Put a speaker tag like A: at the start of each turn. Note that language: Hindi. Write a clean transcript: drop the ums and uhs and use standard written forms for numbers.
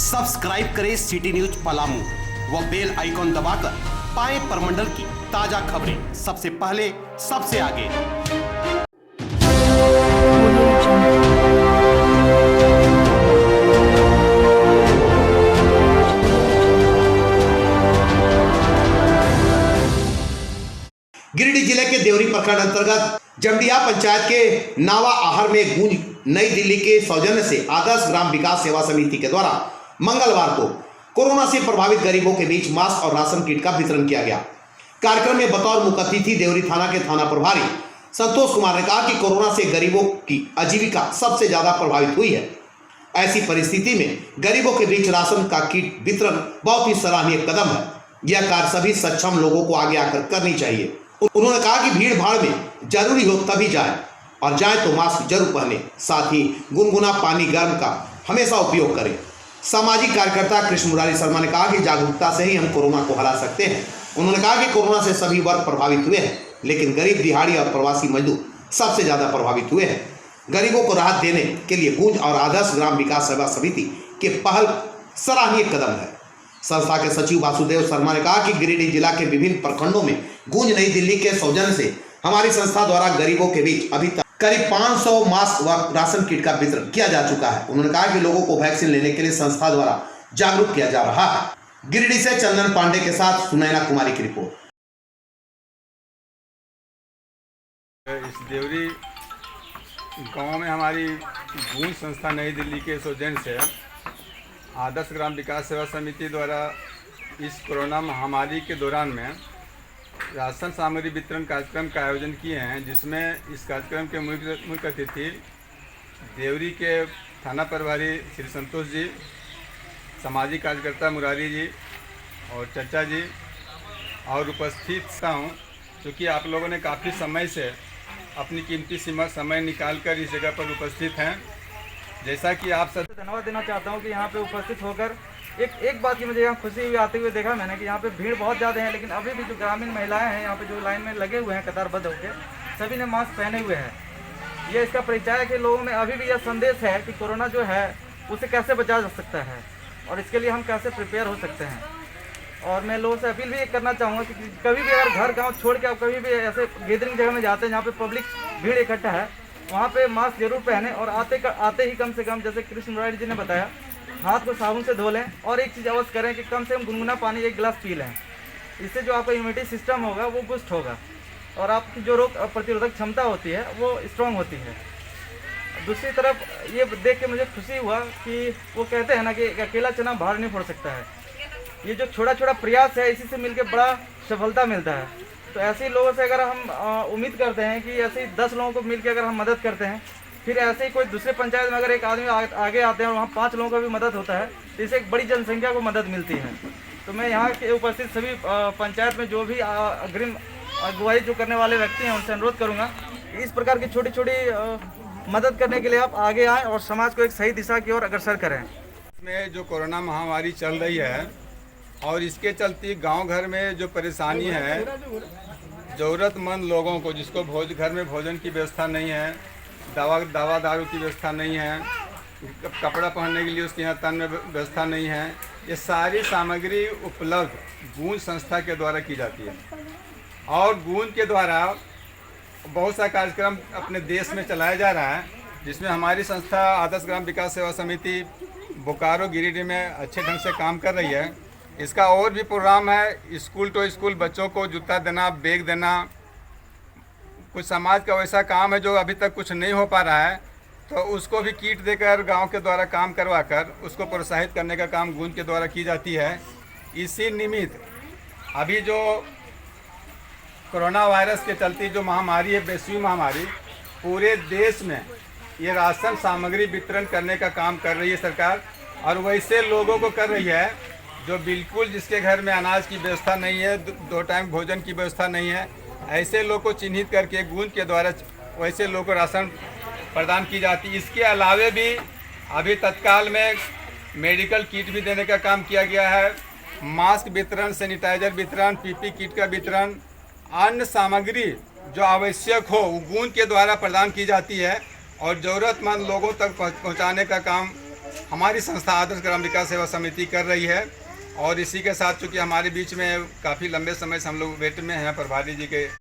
A: सब्सक्राइब करें सिटी न्यूज पलामू व बेल आइकॉन दबाकर पाएं परमंडल की ताजा खबरें सबसे पहले सबसे आगे। गिरिडीह जिले के देवरी प्रखंड अंतर्गत जमडिया पंचायत के नावा आहर में गूंज नई दिल्ली के सौजन्य से आदर्श ग्राम विकास सेवा समिति के द्वारा मंगलवार को कोरोना से प्रभावित गरीबों के बीच मास्क और राशन किट का वितरण किया गया। कार्यक्रम में बतौर मुख्य अतिथि देवरी थाना के थाना प्रभारी संतोष कुमार ने कहा कि कोरोना से गरीबों की आजीविका सबसे ज्यादा प्रभावित हुई है। ऐसी परिस्थिति में गरीबों के बीच राशन का किट वितरण बहुत ही सराहनीय कदम है। यह कार्य सभी सक्षम लोगों को आगे आकर करनी चाहिए। उन्होंने कहा कि भीड़ भाड़ में जरूरी हो तभी जाए और जाए तो मास्क जरूर पहने, साथ ही गुनगुना पानी गर्म का हमेशा उपयोग करें। सामाजिक कार्यकर्ता कृष्ण मुरारी शर्मा ने कहा कि जागरूकता से ही हम कोरोना को हरा सकते हैं। उन्होंने कहा कि कोरोना से सभी वर्ग प्रभावित हुए हैं, लेकिन गरीब, दिहाड़ी और प्रवासी मजदूर सबसे ज्यादा प्रभावित हुए हैं। गरीबों को राहत देने के लिए गूंज और आदर्श ग्राम विकास सेवा समिति के पहल सराहनीय कदम है। संस्था के सचिव वासुदेव शर्मा ने कहा कि गिरिडीह जिला के विभिन्न प्रखंडों में गूंज नई दिल्ली के सौजन्य से हमारी संस्था द्वारा गरीबों के बीच अभी तक करीब 500 मास्क व राशन किट का वितरण किया जा चुका है। उन्होंने कहा कि लोगों को वैक्सीन लेने के लिए संस्था द्वारा जागरूक किया जा रहा है। गिरिडीह से चंदन पांडे के साथ सुनैना कुमारी की रिपोर्ट।
B: इस देवरी गांव में हमारी गूंज संस्था नई दिल्ली के सौजन्य से आदर्श ग्राम विकास सेवा समिति द्वारा इस कोरोना महामारी के दौरान में राशन सामग्री वितरण कार्यक्रम का आयोजन किए हैं, जिसमें इस कार्यक्रम के मुख्य अतिथि देवरी के थाना प्रभारी श्री संतोष जी, सामाजिक कार्यकर्ता मुरारी जी और चचा जी और उपस्थित हूँ, क्योंकि आप लोगों ने काफ़ी समय से अपनी कीमती समय निकालकर इस जगह पर उपस्थित हैं। जैसा कि आप सब
C: धन्यवाद देना चाहता हूं कि यहाँ पे उपस्थित होकर एक बात की मुझे यहाँ खुशी हुई आते हुए देखा मैंने कि यहाँ पे भीड़ बहुत ज़्यादा है, लेकिन अभी भी जो ग्रामीण महिलाएं हैं यहाँ पे जो लाइन में लगे हुए हैं कतारबद्ध होकर, सभी ने मास्क पहने हुए हैं। ये इसका परिचय है कि लोगों में अभी भी यह संदेश है कि कोरोना जो है उसे कैसे बचा जा सकता है और इसके लिए हम कैसे प्रिपेयर हो सकते हैं। और मैं लोगों से अपील भी करना चाहूँगा कि कभी भी अगर घर गाँव छोड़ के आप कभी भी ऐसे गैदरिंग जगह में जाते हैं जहाँ पे पब्लिक भीड़ इकट्ठा है, वहाँ पे मास्क जरूर पहने और आते ही कम से कम, जैसे कृष्ण मुरारी जी ने बताया, हाथ को साबुन से धो लें और एक चीज़ अवश्य करें कि कम से कम गुनगुना पानी 1 गिलास पी लें। इससे जो आपका इम्यूनिटी सिस्टम होगा वो बूस्ट होगा और आपकी जो रोग प्रतिरोधक क्षमता होती है वो स्ट्रॉन्ग होती है। दूसरी तरफ ये देख के मुझे खुशी हुआ कि वो कहते हैं ना कि अकेला चना बाहर नहीं फोड़ सकता है। ये जो छोटा छोटा प्रयास है, इसी से मिलकर बड़ा सफलता मिलता है। तो ऐसे ही लोगों से अगर हम उम्मीद करते हैं कि ऐसे ही 10 लोगों को मिलकर अगर हम मदद करते हैं, फिर ऐसे ही कोई दूसरे पंचायत में अगर एक आदमी आगे आते हैं और वहाँ 5 लोगों का भी मदद होता है, तो इससे एक बड़ी जनसंख्या को मदद मिलती है। तो मैं यहाँ के उपस्थित सभी पंचायत में जो भी अग्रिम अगुवाई जो करने वाले व्यक्ति हैं उनसे अनुरोध करूँगा इस प्रकार की छोटी छोटी मदद करने के लिए आप आगे आएँ और समाज को एक सही दिशा की ओर अग्रसर करें।
B: इसमें जो कोरोना महामारी चल रही है और इसके चलते गांव घर में जो परेशानी है, ज़रूरतमंद लोगों को जिसको घर में भोजन की व्यवस्था नहीं है, दवा दारू की व्यवस्था नहीं है, कपड़ा पहनने के लिए उसके यहाँ तन में व्यवस्था नहीं है, ये सारी सामग्री उपलब्ध गूंज संस्था के द्वारा की जाती है। और गूंज के द्वारा बहुत सा कार्यक्रम अपने देश में चलाया जा रहा है, जिसमें हमारी संस्था आदर्श ग्राम विकास सेवा समिति बोकारो गिरिडीह में अच्छे ढंग से काम कर रही है। इसका और भी प्रोग्राम है, स्कूल टू स्कूल बच्चों को जूता देना, बैग देना। कुछ समाज का वैसा काम है जो अभी तक कुछ नहीं हो पा रहा है, तो उसको भी किट देकर गांव के द्वारा काम करवाकर उसको प्रोत्साहित करने का काम गूंज के द्वारा की जाती है। इसी निमित्त अभी जो कोरोना वायरस के चलते जो महामारी है, वैश्विक महामारी, पूरे देश में ये राशन सामग्री वितरण करने का काम कर रही है सरकार, और वैसे लोगों को कर रही है जो बिल्कुल जिसके घर में अनाज की व्यवस्था नहीं है, 2 टाइम भोजन की व्यवस्था नहीं है, ऐसे लोग को चिन्हित करके गूंज के द्वारा वैसे लोगों को राशन प्रदान की जाती है। इसके अलावे भी अभी तत्काल में मेडिकल किट भी देने का काम किया गया है। मास्क वितरण, सैनिटाइजर वितरण, पीपी किट का वितरण, अन्य सामग्री जो आवश्यक हो वो गूंज के द्वारा प्रदान की जाती है और ज़रूरतमंद लोगों तक पहुंचाने का काम हमारी संस्था आदर्श ग्राम विकास सेवा समिति कर रही है। और इसी के साथ चूँकि हमारे बीच में काफ़ी लंबे समय से हम लोग वेट में हैं प्रभारी जी के